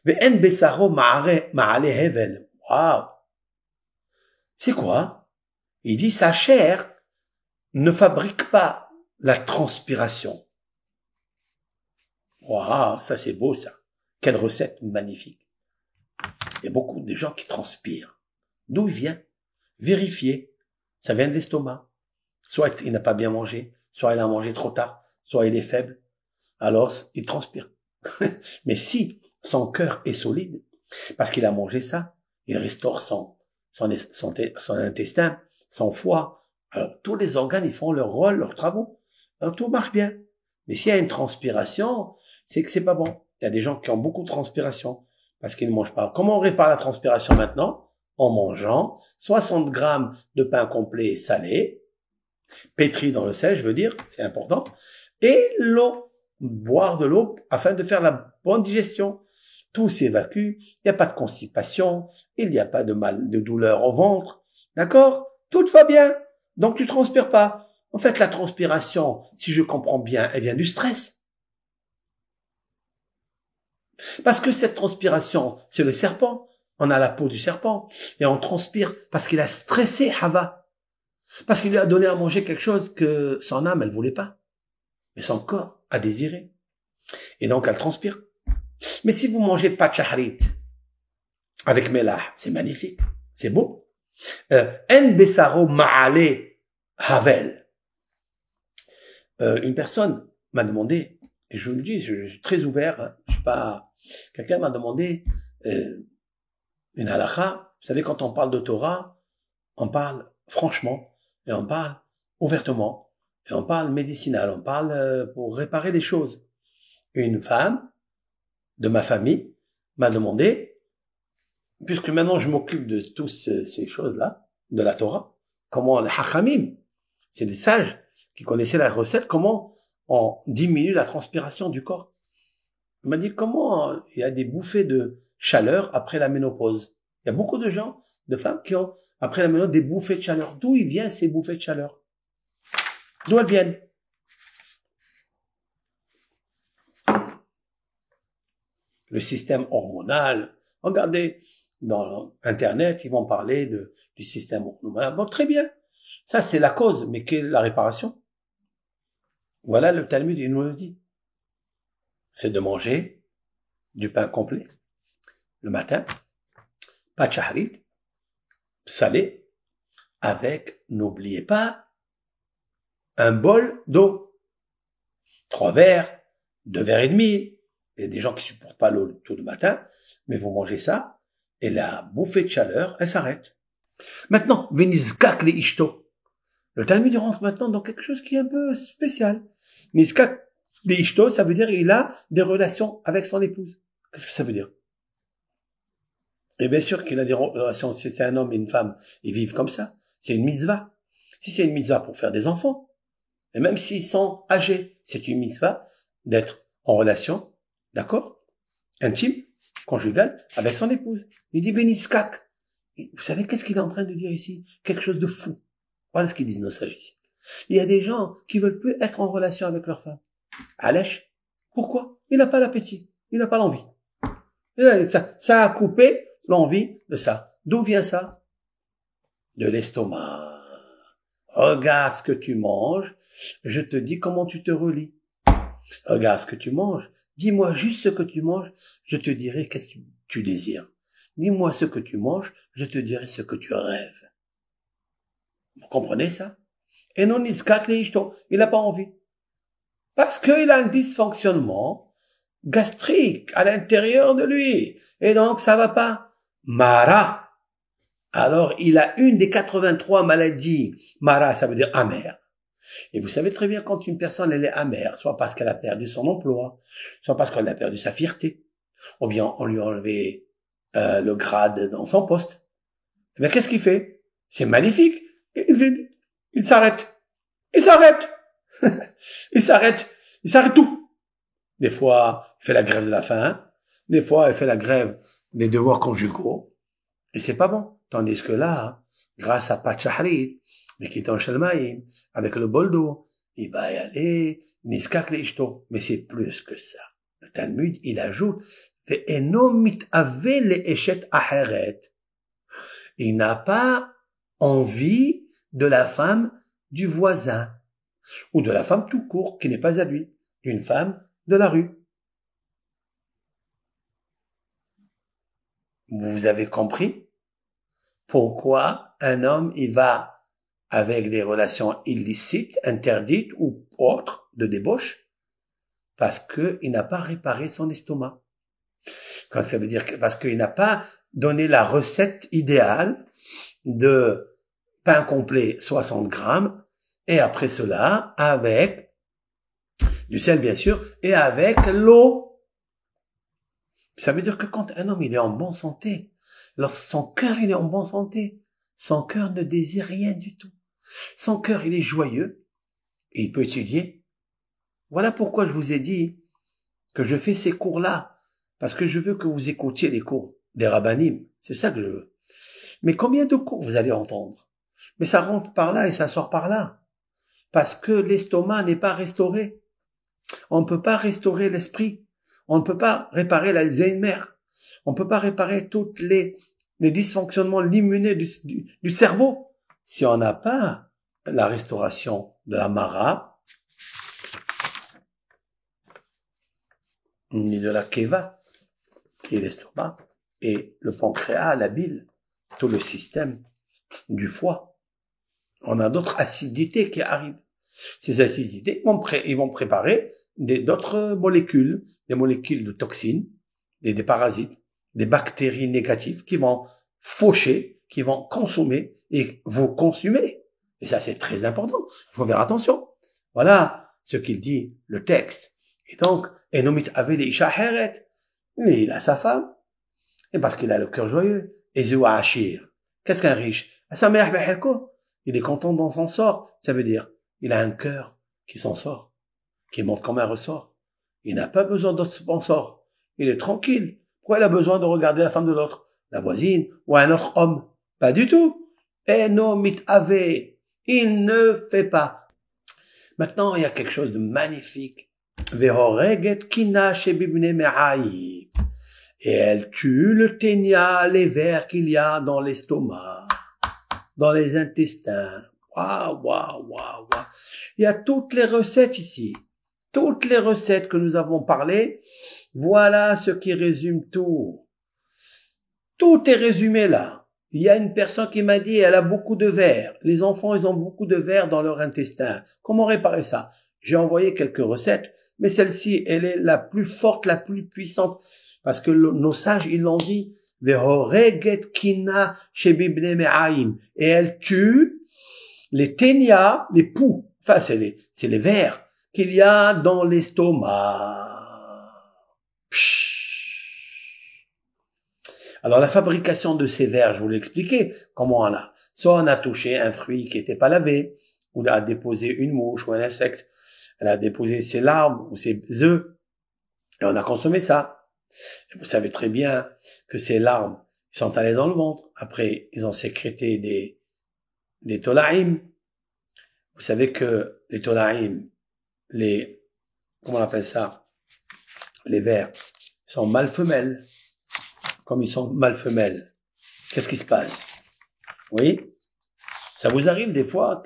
Ve'en besaro ma'ale hevel. Waouh! C'est quoi? Il dit sa chair ne fabrique pas la transpiration. Waouh, ça c'est beau ça. Quelle recette magnifique. Il y a beaucoup de gens qui transpirent. D'où il vient? Vérifiez. Ça vient de l'estomac. Soit il n'a pas bien mangé, soit il a mangé trop tard, soit il est faible. Alors, il transpire. Mais si son cœur est solide, parce qu'il a mangé ça, il restaure son intestin, son foie. Alors, tous les organes, ils font leur rôle, leurs travaux. Alors, tout marche bien. Mais s'il y a une transpiration, c'est que c'est pas bon. Il y a des gens qui ont beaucoup de transpiration parce qu'ils ne mangent pas. Comment on répare la transpiration maintenant? En mangeant 60 grammes de pain complet salé, pétri dans le sel, je veux dire, c'est important, et l'eau, boire de l'eau afin de faire la bonne digestion. Tout s'évacue, il n'y a pas de constipation, il n'y a pas de mal, de douleur au ventre, d'accord? Tout va bien, donc tu transpires pas. En fait, la transpiration, si je comprends bien, elle vient du stress. Parce que cette transpiration, c'est le serpent. On a la peau du serpent et on transpire parce qu'il a stressé Hava. Parce qu'il lui a donné à manger quelque chose que son âme, elle voulait pas. Mais son corps a désiré. Et donc, elle transpire. Mais si vous mangez pas de shahrit avec melah, c'est magnifique. C'est beau. En besaro ma'ale havel. Une personne m'a demandé, et je vous le dis, je suis très ouvert, hein, je suis pas, quelqu'un m'a demandé, une halakha. Vous savez, quand on parle de Torah, on parle franchement, et on parle ouvertement, et on parle médicinal, on parle pour réparer des choses. Une femme de ma famille m'a demandé, puisque maintenant je m'occupe de toutes ces choses-là, de la Torah, comment les hachamim, c'est les sages qui connaissaient la recette, comment on diminue la transpiration du corps. Il m'a dit comment il y a des bouffées de chaleur après la ménopause. Il y a beaucoup de gens, de femmes qui ont, après la ménopause, des bouffées de chaleur. D'où ils viennent ces bouffées de chaleur? D'où elles viennent? Le système hormonal. Regardez, dans Internet, ils vont parler du système hormonal. Bon, très bien. Ça, c'est la cause. Mais quelle est la réparation? Voilà, le Talmud, il nous le dit. C'est de manger du pain complet le matin, pas de shahrit, salé, avec, n'oubliez pas, un bol d'eau. 3 verres, 2 verres et demi. Il y a des gens qui supportent pas l'eau tout le matin, mais vous mangez ça, et la bouffée de chaleur, elle s'arrête. Maintenant, venizkak le ishto. Le Talmud rentre maintenant dans quelque chose qui est un peu spécial. Venizkak le ishto, ça veut dire il a des relations avec son épouse. Qu'est-ce que ça veut dire? Et bien sûr qu'il a des relations, si c'est un homme et une femme, ils vivent comme ça. C'est une mitzvah. Si c'est une mitzvah pour faire des enfants, et même s'ils sont âgés, c'est une mitzvah d'être en relation, d'accord, intime, conjugale, avec son épouse. Il dit Veniskak. Vous savez qu'est-ce qu'il est en train de dire ici? Quelque chose de fou. Voilà ce qu'ils disent nos sages ici. Il y a des gens qui veulent plus être en relation avec leur femme. Alèche. Pourquoi? Il n'a pas l'appétit. Il n'a pas l'envie. Ça a coupé l'envie de ça. D'où vient ça? De l'estomac. Regarde ce que tu manges, je te dis comment tu te relis. Regarde ce que tu manges, dis-moi juste ce que tu manges, je te dirai qu'est-ce que tu désires. Dis-moi ce que tu manges, je te dirai ce que tu rêves. Vous comprenez ça? Et non, il n'a pas envie. Parce qu'il a un dysfonctionnement gastrique à l'intérieur de lui. Et donc, ça va pas. Mara. Alors, il a une des 83 maladies. Mara, ça veut dire amer. Et vous savez très bien quand une personne, elle est amère, soit parce qu'elle a perdu son emploi, soit parce qu'elle a perdu sa fierté, ou bien on lui a enlevé le grade dans son poste. Eh bien, qu'est-ce qu'il fait? C'est magnifique. Il s'arrête. Il s'arrête. Il s'arrête. Il s'arrête tout. Des fois, il fait la grève de la faim. Des fois, il fait la grève des devoirs conjugaux. Et c'est pas bon. Tandis que là, grâce à Pachahri, Mekiton Shalmaïm, avec le bol d'eau, il va y aller, Niskak le ishto. Mais c'est plus que ça. Le Talmud, il ajoute, ואינו מתאווה לאשת אחרת. Il n'a pas envie de la femme du voisin, ou de la femme tout court qui n'est pas à lui, d'une femme de la rue. Vous avez compris pourquoi un homme il va avec des relations illicites, interdites ou autres de débauche? Parce que il n'a pas réparé son estomac. Quand ça veut dire que parce qu'il n'a pas donné la recette idéale de pain complet 60 grammes et après cela avec du sel bien sûr et avec l'eau. Ça veut dire que quand un homme il est en bonne santé, lorsque son cœur il est en bonne santé, son cœur ne désire rien du tout. Son cœur il est joyeux et il peut étudier. Voilà pourquoi je vous ai dit que je fais ces cours-là. Parce que je veux que vous écoutiez les cours des rabbinim. C'est ça que je veux. Mais combien de cours vous allez entendre? Mais ça rentre par là et ça sort par là. Parce que l'estomac n'est pas restauré. On ne peut pas restaurer l'esprit. On ne peut pas réparer l'Alzheimer. On ne peut pas réparer toutes les dysfonctionnements liminaux du cerveau si on n'a pas la restauration de la mara ni de la keva, qui est l'estomac, et le pancréas, la bile, tout le système du foie. On a d'autres acidités qui arrivent. Ces acidités ils vont préparer d'autres molécules, des molécules de toxines, des parasites, des bactéries négatives qui vont faucher, qui vont consommer et vous consumer. Et ça, c'est très important. Il faut faire attention. Voilà ce qu'il dit, le texte. Et donc, Enomit avait les isha heret. Il a sa femme, et parce qu'il a le cœur joyeux. Et Zéwa Achir. Qu'est-ce qu'un riche? Il est content dans son sort. Ça veut dire, il a un cœur qui s'en sort, qui monte comme un ressort. Il n'a pas besoin d'autre sponsor. Il est tranquille. Pourquoi il a besoin de regarder la femme de l'autre? La voisine ou un autre homme? Pas du tout. Enomit avait. Il ne fait pas. Maintenant, il y a quelque chose de magnifique. Et elle tue le ténia, les vers qu'il y a dans l'estomac, dans les intestins. Waouh, waouh, waouh, waouh. Il y a toutes les recettes ici. Toutes les recettes que nous avons parlé. Voilà ce qui résume tout. Tout est résumé là. Il y a une personne qui m'a dit, elle a beaucoup de vers. Les enfants, ils ont beaucoup de vers dans leur intestin. Comment réparer ça? J'ai envoyé quelques recettes. Mais celle-ci, elle est la plus forte, la plus puissante. Parce que nos sages, ils l'ont dit. Et elle tue les ténias, les poux. Enfin, c'est les vers qu'il y a dans l'estomac. Alors, la fabrication de ces vers, je vous l'ai expliqué. Comment on a? Soit on a touché un fruit qui n'était pas lavé, ou on a déposé une mouche ou un insecte. Elle a déposé ses larmes ou ses œufs, et on a consommé ça. Et vous savez très bien que ces larmes sont allées dans le ventre. Après, ils ont sécrété des tolaïm. Vous savez que les tolaïm, comment on appelle ça? Les vers, sont mâles femelles. Comme ils sont mâles femelles, qu'est-ce qui se passe? Oui? Ça vous arrive des fois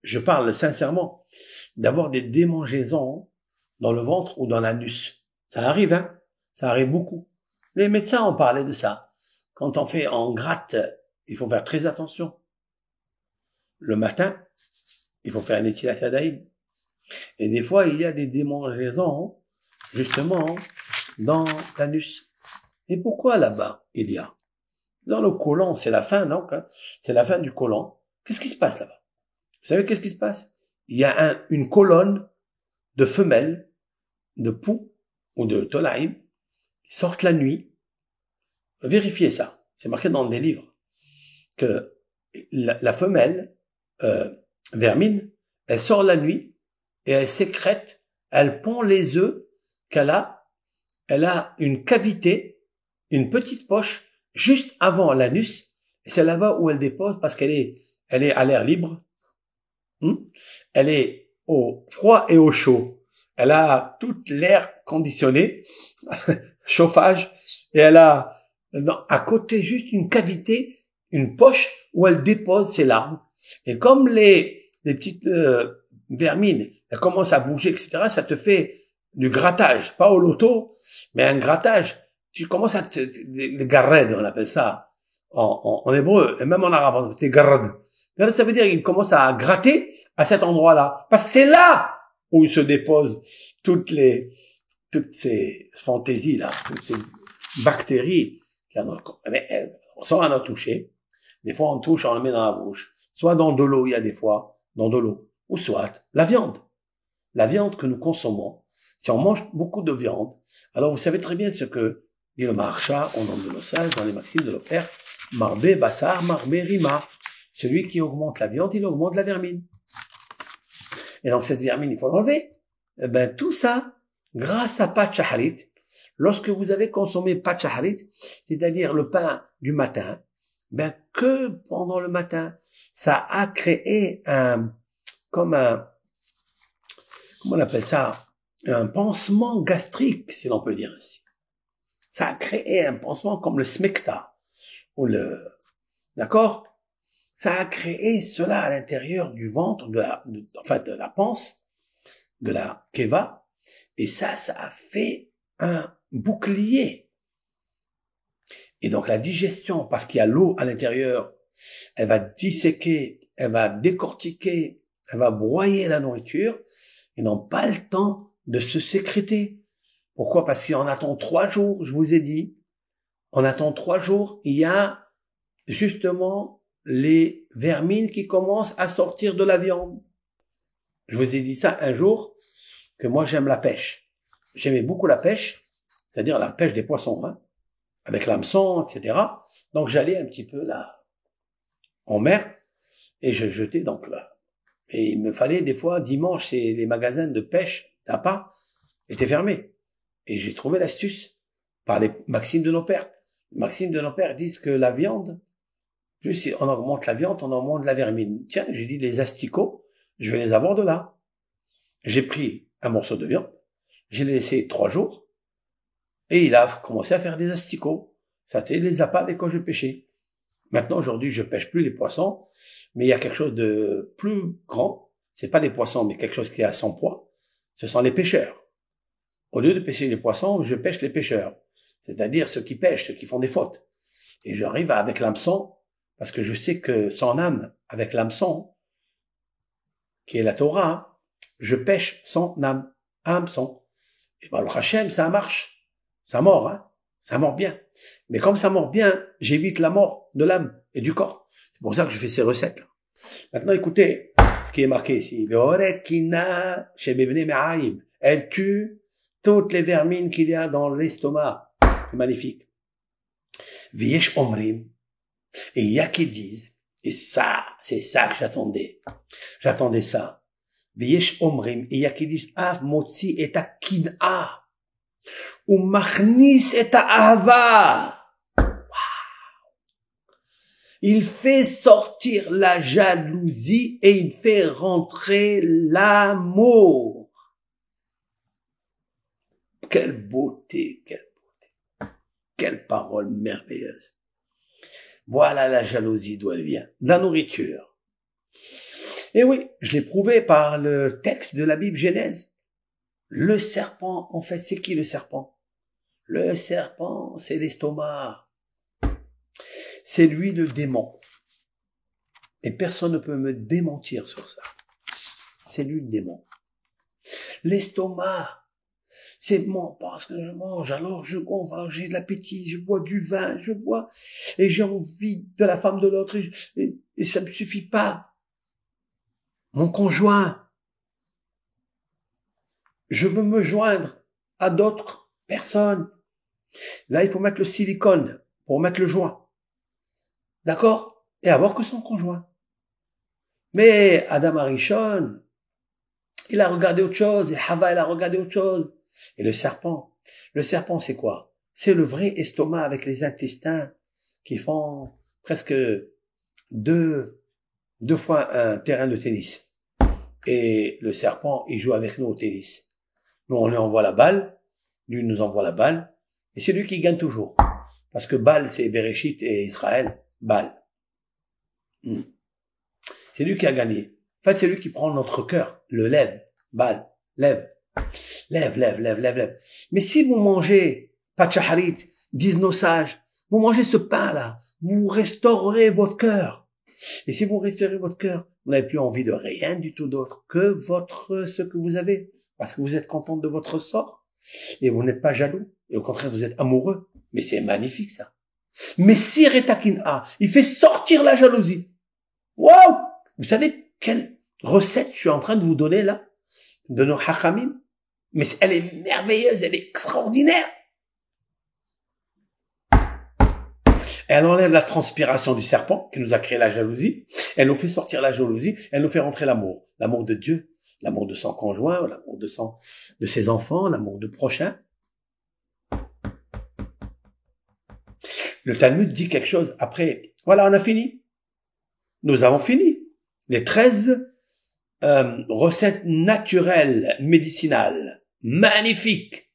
je parle sincèrement, d'avoir des démangeaisons dans le ventre ou dans l'anus. Ça arrive, hein? Ça arrive beaucoup. Les médecins ont parlé de ça. Quand on gratte, il faut faire très attention. Le matin, il faut faire un étilat yadayim. Et des fois, il y a des démangeaisons, justement, dans l'anus. Et pourquoi là-bas, il y a? Dans le côlon, c'est la fin, donc, hein? C'est la fin du côlon. Qu'est-ce qui se passe là-bas? Vous savez qu'est-ce qui se passe? Il y a une colonne de femelles, de poux ou de tolaïm, qui sortent la nuit. Vérifiez ça. C'est marqué dans des livres. Que la femelle, vermine, elle sort la nuit et elle sécrète, elle pond les œufs qu'elle a. Elle a une cavité, une petite poche, juste avant l'anus. Et c'est là-bas où elle dépose parce qu'elle est à l'air libre. Elle est au froid et au chaud. Elle a tout l'air conditionné. chauffage, et elle a à côté juste une cavité, une poche où elle dépose ses larmes. Et comme les petites vermines, elles commencent à bouger, etc., ça te fait du grattage, pas au loto, mais un grattage. Tu commences à le garred, on appelle ça en hébreu, et même en arabe, t'es garred. Ça veut dire qu'il commence à gratter à cet endroit-là. Parce que c'est là où il se dépose toutes ces fantaisies-là, toutes ces bactéries qui en ont, mais, soit on en a touché, des fois on touche, on le met dans la bouche, soit dans de l'eau, il y a des fois, dans de l'eau, ou soit la viande. La viande que nous consommons, si on mange beaucoup de viande, alors vous savez très bien ce que dit le Maharsha au nom de nos sages, dans les maximes de nos pères, Marbe Bassar, Marbe Rima. Celui qui augmente la viande, il augmente la vermine. Et donc cette vermine, il faut l'enlever. Eh ben, tout ça, grâce à Pat Shaharit, lorsque vous avez consommé Pat Shaharit, c'est-à-dire le pain du matin, ben, que pendant le matin, ça a créé comment on appelle ça, un pansement gastrique, si l'on peut dire ainsi. Ça a créé un pansement comme le smecta, ou d'accord? Ça a créé cela à l'intérieur du ventre, de la panse, de la keva, et ça a fait un bouclier. Et donc la digestion, parce qu'il y a l'eau à l'intérieur, elle va disséquer, elle va décortiquer, elle va broyer la nourriture, et n'ont pas le temps de se sécréter. Pourquoi? Parce qu'on attend 3 jours, je vous ai dit, on attend 3 jours, il y a justement les vermines qui commencent à sortir de la viande. Je vous ai dit ça un jour, que moi j'aime la pêche. J'aimais beaucoup la pêche, c'est-à-dire la pêche des poissons, hein, avec l'hameçon, etc. Donc j'allais un petit peu là, en mer, et je jetais donc là. Et il me fallait des fois, dimanche, les magasins de pêche, d'appât, étaient fermés. Et j'ai trouvé l'astuce, par les maximes de nos pères. Les maximes de nos pères disent que la viande, plus on augmente la viande, on augmente la vermine. Tiens, j'ai dit les asticots, je vais les avoir de là. J'ai pris un morceau de viande, j'ai laissé 3 jours, et il a commencé à faire des asticots. Ça, c'est les appâts avec quoi je pêchais. Maintenant, aujourd'hui, je pêche plus les poissons, mais il y a quelque chose de plus grand. C'est pas les poissons, mais quelque chose qui a son poids. Ce sont les pêcheurs. Au lieu de pêcher les poissons, je pêche les pêcheurs. C'est-à-dire ceux qui pêchent, ceux qui font des fautes. Et j'arrive avec l'hameçon, parce que je sais que son âme, avec l'hameçon, qui est la Torah, je pêche son âme, hameçon. Et ben, le Hachem, ça marche. Ça mord, hein. Ça mord bien. Mais comme ça mord bien, j'évite la mort de l'âme et du corps. C'est pour ça que je fais ces recettes. Maintenant, écoutez ce qui est marqué ici. Elle tue toutes les vermines qu'il y a dans l'estomac. C'est magnifique. Viesh omrim. Et il y a qui disent, et ça, c'est ça que j'attendais. J'attendais ça. Viesh omrim. Et il y a qui disent, av motzi et kin'a. Ou machnis et ahava. Il fait sortir la jalousie et il fait rentrer l'amour. Quelle beauté, quelle beauté. Quelle parole merveilleuse. Voilà la jalousie d'où elle vient. De la nourriture. Et oui, je l'ai prouvé par le texte de la Bible Genèse. Le serpent, en fait, c'est qui le serpent? Le serpent, c'est l'estomac. C'est lui le démon. Et personne ne peut me démentir sur ça. C'est lui le démon. L'estomac, c'est bon parce que je mange, alors je gonfle, alors j'ai de l'appétit, je bois du vin, je bois, et j'ai envie de la femme de l'autre, et ça ne me suffit pas. Mon conjoint, je veux me joindre à d'autres personnes. Là, il faut mettre le silicone pour mettre le joint. D'accord? Et avoir que son conjoint. Mais Adam Arishon, il a regardé autre chose, et Hava, il a regardé autre chose. Et le serpent, c'est quoi? C'est le vrai estomac avec les intestins qui font presque deux fois un terrain de tennis. Et le serpent, il joue avec nous au tennis. Nous, on lui envoie la balle, lui nous envoie la balle, Et c'est lui qui gagne toujours. Parce que Baal, c'est Bereshit et Israël. Baal. C'est lui qui a gagné. En fait, c'est lui qui prend notre cœur, le lève. Baal, lève. Lève. Mais si vous mangez pas de shaharit, disent nos sages, vous mangez ce pain-là, vous restaurerez votre cœur. Et si vous restaurez votre cœur, vous n'avez plus envie de rien du tout d'autre que ce que vous avez. Parce que vous êtes content de votre sort. Et vous n'êtes pas jaloux. Et au contraire, vous êtes amoureux. Mais c'est magnifique, ça. Mais si Retakin A, il fait sortir la jalousie. Waouh! Vous savez quelle recette je suis en train de vous donner là? De nos hachamim? Mais elle est merveilleuse, elle est extraordinaire. Elle enlève la transpiration du serpent qui nous a créé la jalousie. Elle nous fait sortir la jalousie. Elle nous fait rentrer l'amour. L'amour de Dieu, l'amour de son conjoint, l'amour de ses enfants, l'amour de prochain. Le Talmud dit quelque chose. Après, voilà, on a fini. Nous avons fini. Les 13 recettes naturelles, médicinales. Magnifiques.